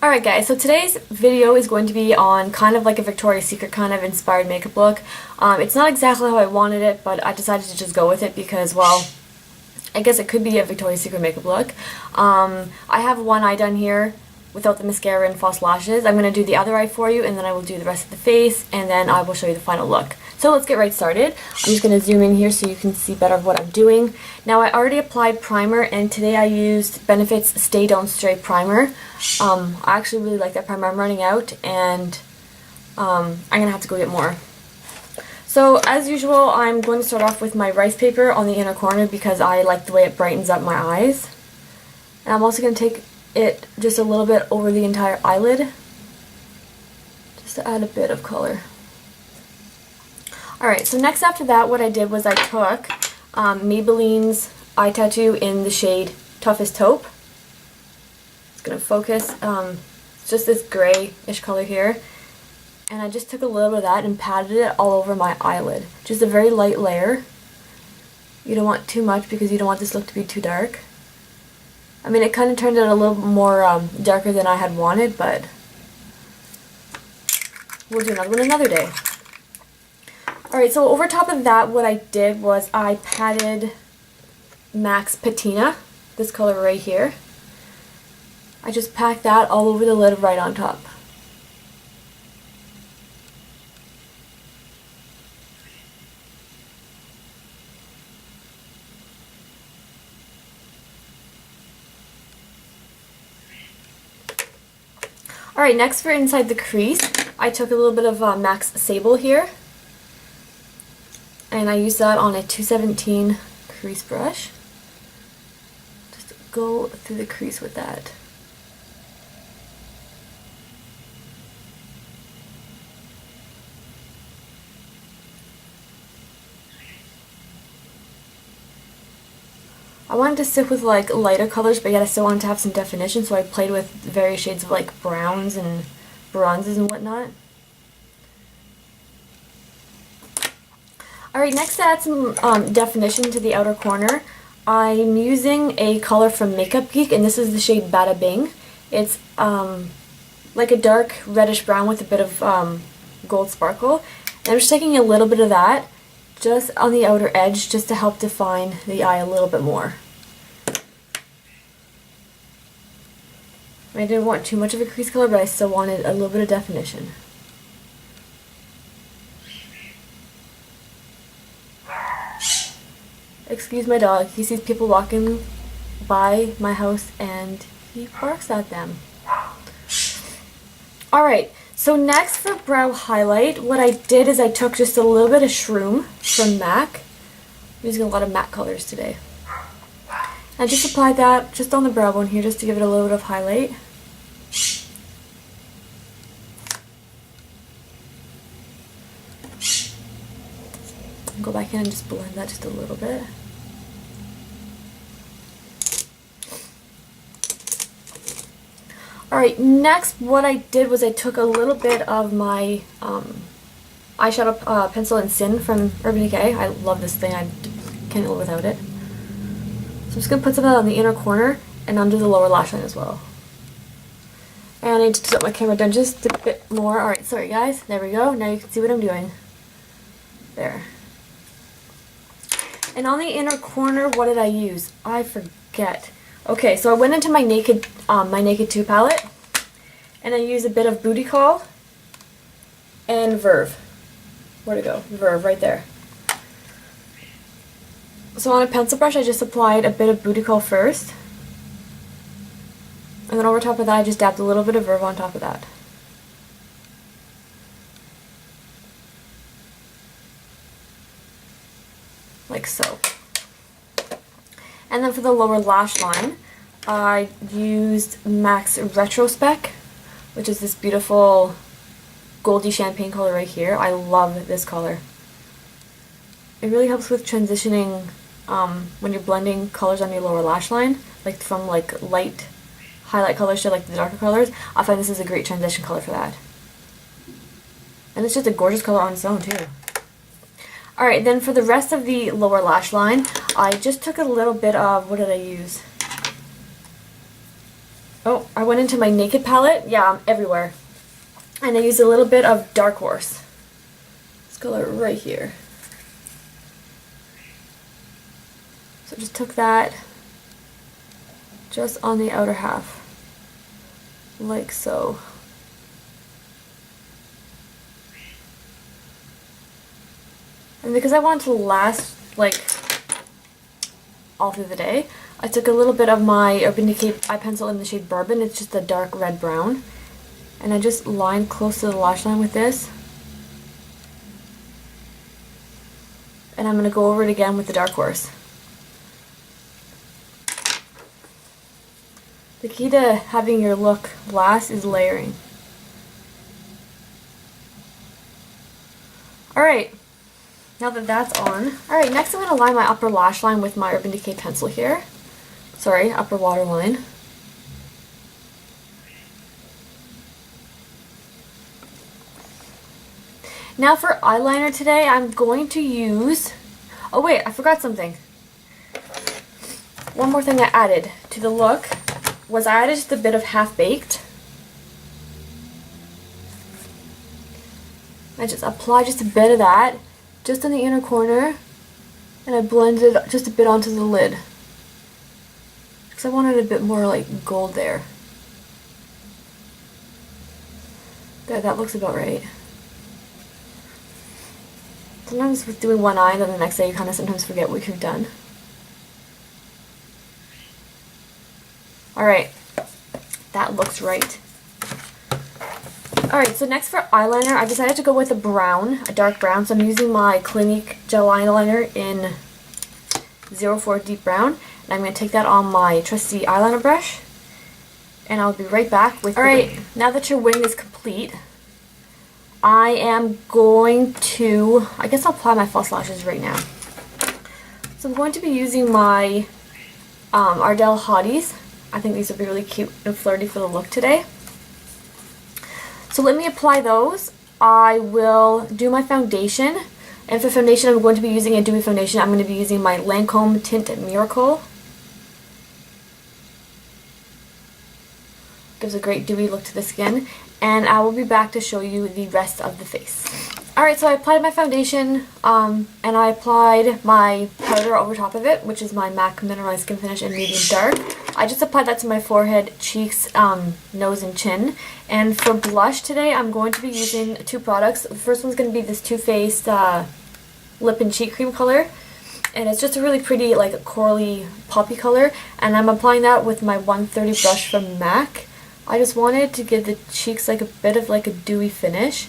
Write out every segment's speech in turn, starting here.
Alright guys, so today's video is going to be on kind of like a Victoria's Secret kind of inspired makeup look. It's not exactly how I wanted it, but I decided to just go with it because, well, I guess it could be a Victoria's Secret makeup look. I have one eye done here without the mascara and false lashes. I'm going to do the other eye for you, and then I will do the rest of the face, and then I will show you the final look. So let's get right started. I'm just going to zoom in here so you can see better what I'm doing. Now I already applied primer, and today I used Benefit's Stay Don't Stray primer. I actually really like that primer. I'm running out, and I'm going to have to go get more. So as usual, I'm going to start off with my rice paper on the inner corner because I like the way it brightens up my eyes. And I'm also going to take it just a little bit over the entire eyelid just to add a bit of color. Alright, so next after that, what I did was I took Maybelline's eye tattoo in the shade Toughest Taupe. It's going to focus. It's just this grayish color here. And I just took a little bit of that and patted it all over my eyelid. Just a very light layer. You don't want too much because you don't want this look to be too dark. I mean, it kind of turned out a little more darker than I had wanted, but we'll do another one another day. Alright, so over top of that, what I did was I patted MAC's Patina, this color right here. I just packed that all over the lid right on top. Alright, next for inside the crease, I took a little bit of MAC's Sable here. And I used that on a 217 crease brush. Just go through the crease with that. I wanted to stick with like lighter colors, but yet I still wanted to have some definition, so I played with various shades of like browns and bronzes and whatnot. Alright, next to add some definition to the outer corner, I'm using a color from Makeup Geek, and this is the shade Bada Bing. It's like a dark reddish brown with a bit of gold sparkle. And I'm just taking a little bit of that just on the outer edge just to help define the eye a little bit more. I didn't want too much of a crease color, but I still wanted a little bit of definition. Excuse my dog. He sees people walking by my house and he barks at them. Alright, so next for brow highlight, what I did is I took just a little bit of Shroom from MAC. I'm using a lot of matte colors today. I just applied that just on the brow bone here just to give it a little bit of highlight. Go back in and just blend that just a little bit. Alright, next what I did was I took a little bit of my eyeshadow pencil in Sin from Urban Decay. I love this thing, I can't live without it. So I'm just going to put some of that on the inner corner and under the lower lash line as well. And I need to tilt my camera down just a bit more. Alright, sorry guys, there we go. Now you can see what I'm doing. There. And on the inner corner, what did I use? I forget. Okay, so I went into my Naked 2 palette, and I used a bit of Booty Call and Verve. Where'd it go? Verve, right there. So on a pencil brush, I just applied a bit of Booty Call first, and then over top of that, I just dabbed a little bit of Verve on top of that. Like so. And then for the lower lash line, I used MAC's Retrospec, which is this beautiful goldy champagne color right here. I love this color. It really helps with transitioning when you're blending colors on your lower lash line, like from like light highlight colors to like the darker colors. I find this is a great transition color for that. And it's just a gorgeous color on its own too. Alright, then for the rest of the lower lash line, I just took a little bit of, what did I use? Oh, I went into my Naked palette. Yeah, I'm everywhere. And I used a little bit of Dark Horse. This color right here. So just took that just on the outer half. Like so. And because I want it to last like all through the day, I took a little bit of my Urban Decay eye pencil in the shade Bourbon. It's just a dark red brown. And I just lined close to the lash line with this. And I'm going to go over it again with the Dark Horse. The key to having your look last is layering. Alright, now that that's on. Alright, next I'm going to line my upper lash line with my Urban Decay pencil here. Sorry, upper waterline. Now for eyeliner today, I'm going to use... Oh wait, I forgot something. One more thing I added to the look was I added just a bit of Half Baked. I just applied just a bit of that, just on the inner corner, and I blended just a bit onto the lid. Because I wanted a bit more like gold there. That looks about right. Sometimes with doing one eye, then the next day you kind of sometimes forget what you've done. Alright, that looks right. Alright, so next for eyeliner, I decided to go with a brown, a dark brown. So I'm using my Clinique gel eyeliner in 04 Deep Brown. And I'm going to take that on my trusty eyeliner brush. And I'll be right back with Alright, now that your wing is complete, I am going to, I guess I'll apply my false lashes right now. So I'm going to be using my Ardell Hotties. I think these will be really cute and flirty for the look today. So let me apply those. I will do my foundation. And for foundation, I'm going to be using a dewy foundation. I'm going to be using my Lancome Tint Miracle. Gives a great dewy look to the skin. And I will be back to show you the rest of the face. Alright, so I applied my foundation, and I applied my powder over top of it, which is my MAC Mineralized Skin Finish in Medium Dark. I just applied that to my forehead, cheeks, nose, and chin. And for blush today, I'm going to be using two products. The first one's going to be this Too Faced Lip and Cheek Cream color. And it's just a really pretty, like, corally, poppy color. And I'm applying that with my 130 brush from MAC. I just wanted to give the cheeks like a bit of like a dewy finish.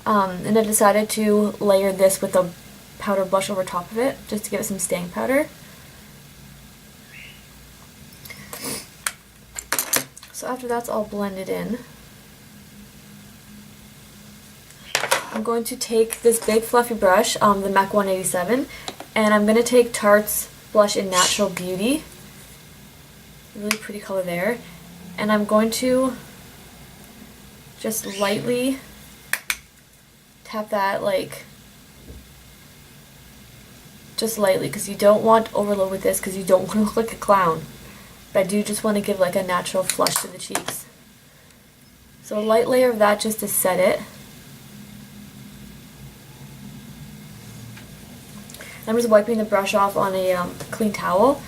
And I decided to layer this with a powder blush over top of it, just to give it some staying powder. So after that's all blended in, I'm going to take this big fluffy brush, the MAC 187, and I'm going to take Tarte's blush in Natural Beauty. Really pretty color there. And I'm going to just lightly tap that, like, just lightly, because you don't want overload with this, because you don't want to look like a clown. But I do just want to give like a natural flush to the cheeks. So a light layer of that just to set it. I'm just wiping the brush off on a clean towel,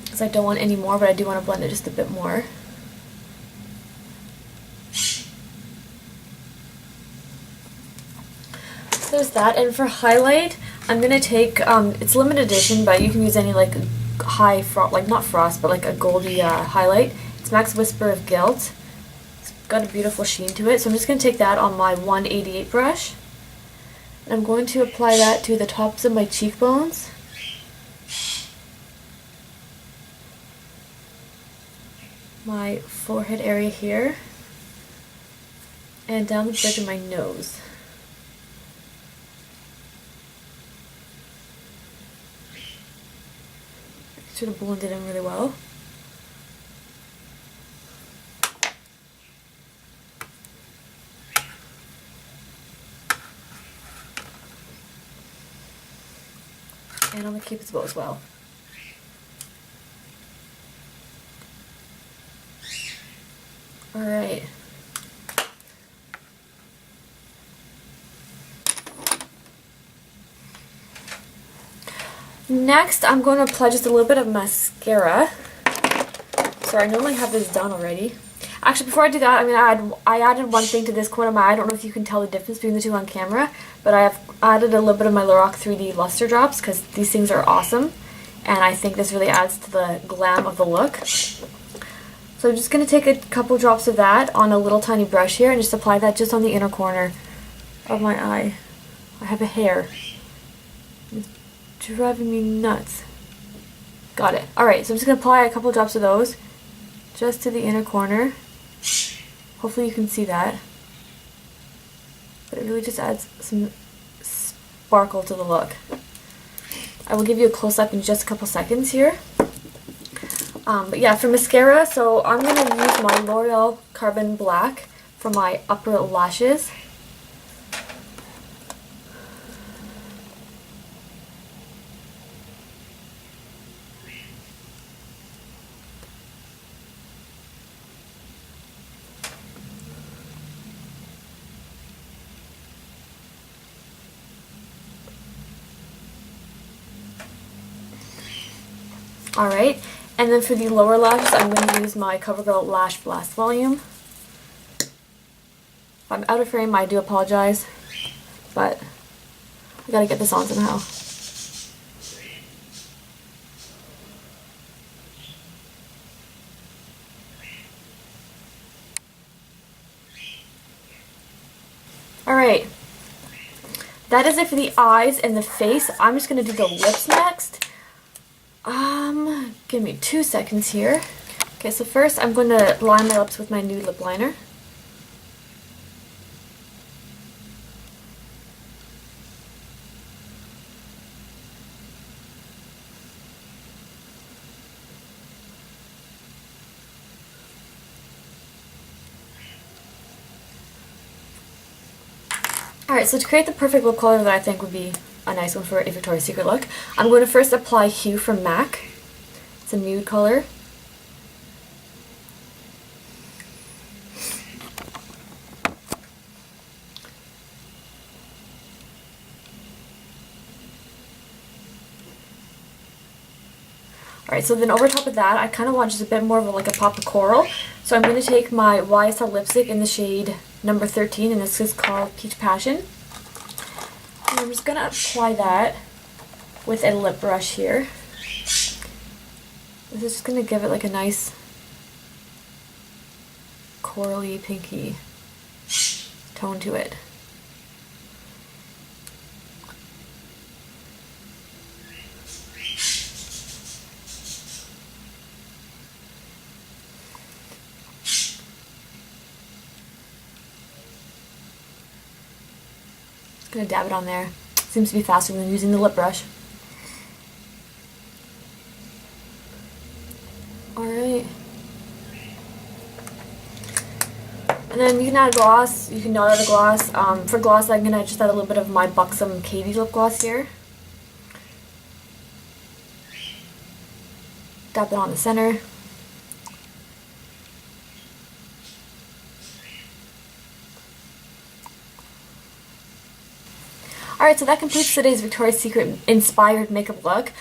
because I don't want any more, but I do want to blend it just a bit more. So there's that, and for highlight, I'm going to take, it's limited edition, but you can use any like high frost, like not frost, but like a goldy highlight. It's MAC's Whisper of Guilt. It's got a beautiful sheen to it, so I'm just going to take that on my 188 brush. And I'm going to apply that to the tops of my cheekbones. My forehead area here. And down the bridge of my nose. Sort of blend it in really well. And on the Cupid's bow as well. Alright. Next, I'm going to apply just a little bit of mascara. So I normally have this done already. Actually, before I do that, I added one thing to this corner of my eye. I don't know if you can tell the difference between the two on camera, but I have added a little bit of my Lorac 3D Luster Drops because these things are awesome, and I think this really adds to the glam of the look. So I'm just going to take a couple drops of that on a little tiny brush here and just apply that just on the inner corner of my eye. I have a hair. It's driving me nuts. Got it. Alright, so I'm just going to apply a couple drops of those just to the inner corner. Hopefully you can see that. But it really just adds some sparkle to the look. I will give you a close-up in just a couple seconds here. But yeah, for mascara, so I'm going to use my L'Oreal Carbon Black for my upper lashes. Alright, and then for the lower lashes, I'm going to use my CoverGirl Lash Blast Volume. If I'm out of frame, I do apologize, but I gotta get this on somehow. Alright, that is it for the eyes and the face. I'm just going to do the lips next. Give me 2 seconds here. Okay, so first I'm going to line my lips with my nude lip liner. Alright, so to create the perfect lip color that I think would be a nice one for a Victoria's Secret look, I'm going to first apply Hue from MAC. It's a nude color. Alright, so then over top of that, I kind of want just a bit more of like a pop of coral. So I'm going to take my YSL lipstick in the shade number 13, and this is called Peach Passion. And I'm just going to apply that with a lip brush here. This is just going to give it like a nice corally, pinky tone to it. Just going to dab it on there. Seems to be faster than using the lip brush. Alright. And then you can add gloss. You can not add a gloss. For gloss, I'm going to just add a little bit of my Buxom Katie lip gloss here. Dab it on the center. Alright, so that completes today's Victoria's Secret inspired makeup look.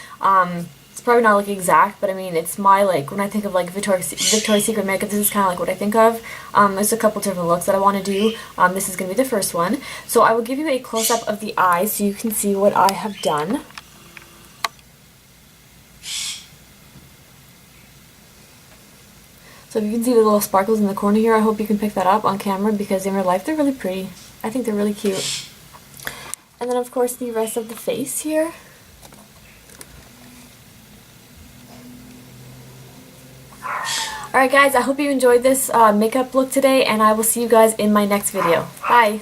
It's probably not like exact, but I mean, it's my, like, when I think of like Victoria's Secret makeup, this is kind of like what I think of. There's a couple different looks that I want to do. This is going to be the first one. So I will give you a close-up of the eyes so you can see what I have done. So if you can see the little sparkles in the corner here, I hope you can pick that up on camera because in real life they're really pretty. I think they're really cute. And then of course the rest of the face here. Alright guys, I hope you enjoyed this makeup look today, and I will see you guys in my next video. Bye!